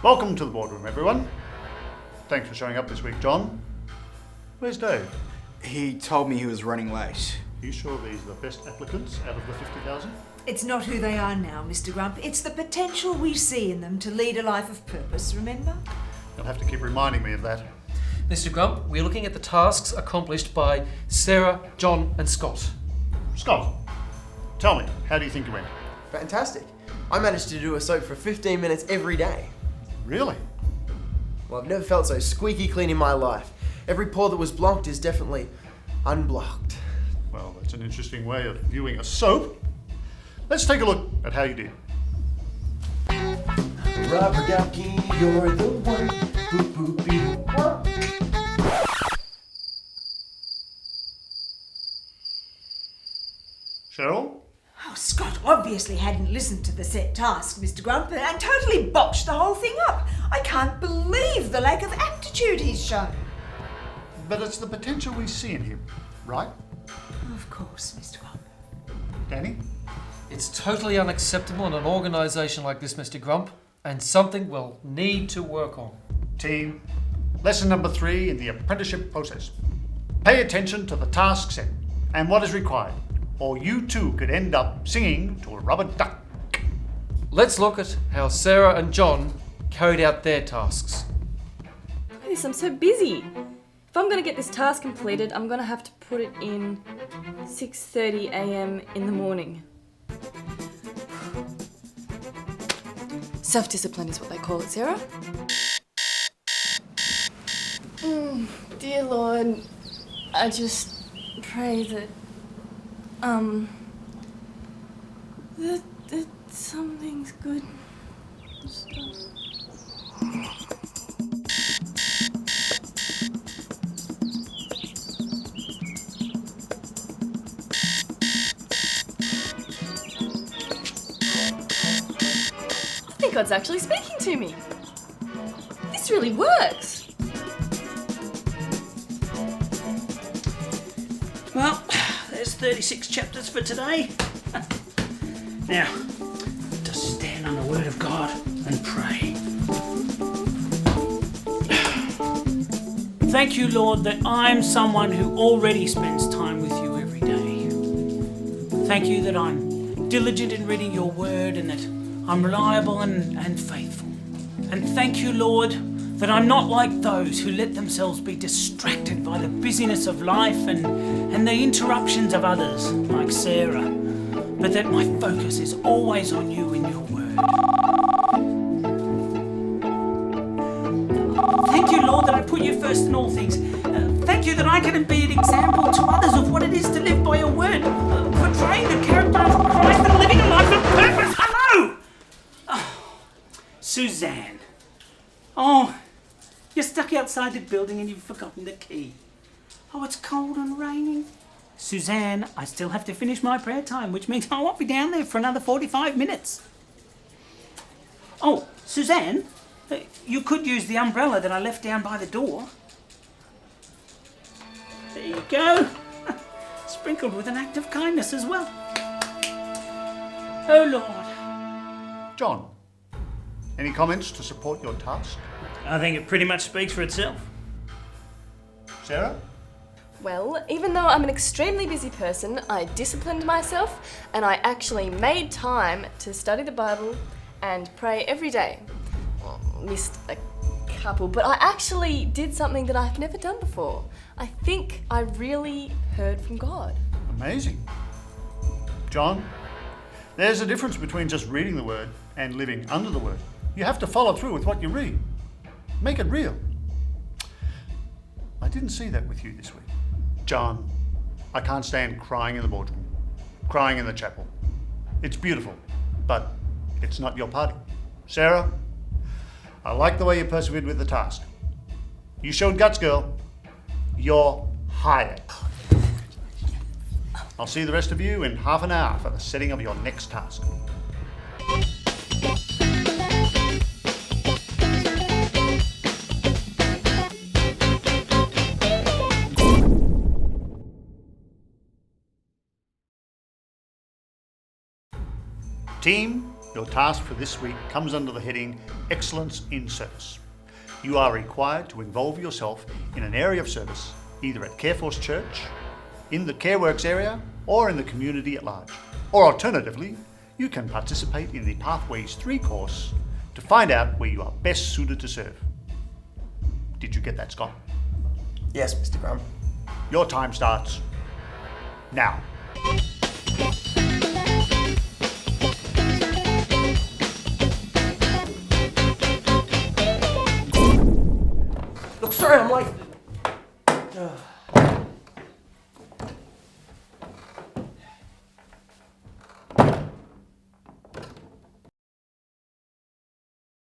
Welcome to the boardroom, everyone. Thanks for showing up this week, John. Where's Dave? He told me he was running late. You sure these are the best applicants out of the 50,000? It's not who they are now, Mr. Grump. It's the potential we see in them to lead a life of purpose, remember? You'll have to keep reminding me of that. Mr. Grump, we're looking at the tasks accomplished by Sarah, John and Scott. Scott, tell me, how do you think you went? Fantastic. I managed to do a soap for 15 minutes every day. Really? Well, I've never felt so squeaky clean in my life. Every pore that was blocked is definitely unblocked. Well, that's an interesting way of viewing a soap. Let's take a look at how you did. Rubber ducky, you're the one. Boop boop beep. Cheryl? Oh, Scott obviously hadn't listened to the set task, Mr. Grump, and totally botched the whole thing up. I can't believe the lack of aptitude he's shown. But it's the potential we see in him, right? Of course, Mr. Grump. Danny? It's totally unacceptable in an organisation like this, Mr. Grump, and something we'll need to work on. Team, lesson number 3 in the apprenticeship process. Pay attention to the task set and what is required, or you too could end up singing to a rubber duck. Let's look at how Sarah and John carried out their tasks. Look at this, I'm so busy. If I'm going to get this task completed, I'm going to have to put it in 6:30 a.m. in the morning. Self-discipline is what they call it, Sarah. Dear Lord, I just pray that something's good. I think God's actually speaking to me. This really works. Well, there's 36 chapters for today. Now, just stand on the Word of God and pray. Thank you, Lord, that I'm someone who already spends time with you every day. Thank you that I'm diligent in reading your Word and that I'm reliable and faithful. And thank you, Lord, that I'm not like those who let themselves be distracted by the busyness of life and the interruptions of others, like Sarah, but that my focus is always on you and your word. Thank you, Lord, that I put you first in all things. Thank you that I can be an example to others of what it is to live by your word, portraying the character of Christ and living a life of purpose. Hello! Oh, Suzanne. Oh, you're stuck outside the building and you've forgotten the key. Oh, it's cold and raining. Suzanne, I still have to finish my prayer time, which means I won't be down there for another 45 minutes. Oh, Suzanne, you could use the umbrella that I left down by the door. There you go. Sprinkled with an act of kindness as well. Oh, Lord. John, any comments to support your task? I think it pretty much speaks for itself. Sarah? Well, even though I'm an extremely busy person, I disciplined myself and I actually made time to study the Bible and pray every day. Missed a couple, but I actually did something that I've never done before. I think I really heard from God. Amazing. John, there's a difference between just reading the word and living under the word. You have to follow through with what you read. Make it real. I didn't see that with you this week. John, I can't stand crying in the boardroom, crying in the chapel. It's beautiful, but it's not your party. Sarah, I like the way you persevered with the task. You showed guts, girl. You're hired. I'll see the rest of you in half an hour for the setting of your next task. Team, Your task for this week comes under the heading Excellence in Service. You are required to involve yourself in an area of service, either at Careforce Church, in the CareWorks area, or in the community at large. Or alternatively, you can participate in the Pathways 3 course to find out where you are best suited to serve. Did you get that, Scott? Yes, Mr. Grump. Your time starts now. Look, sorry I'm late.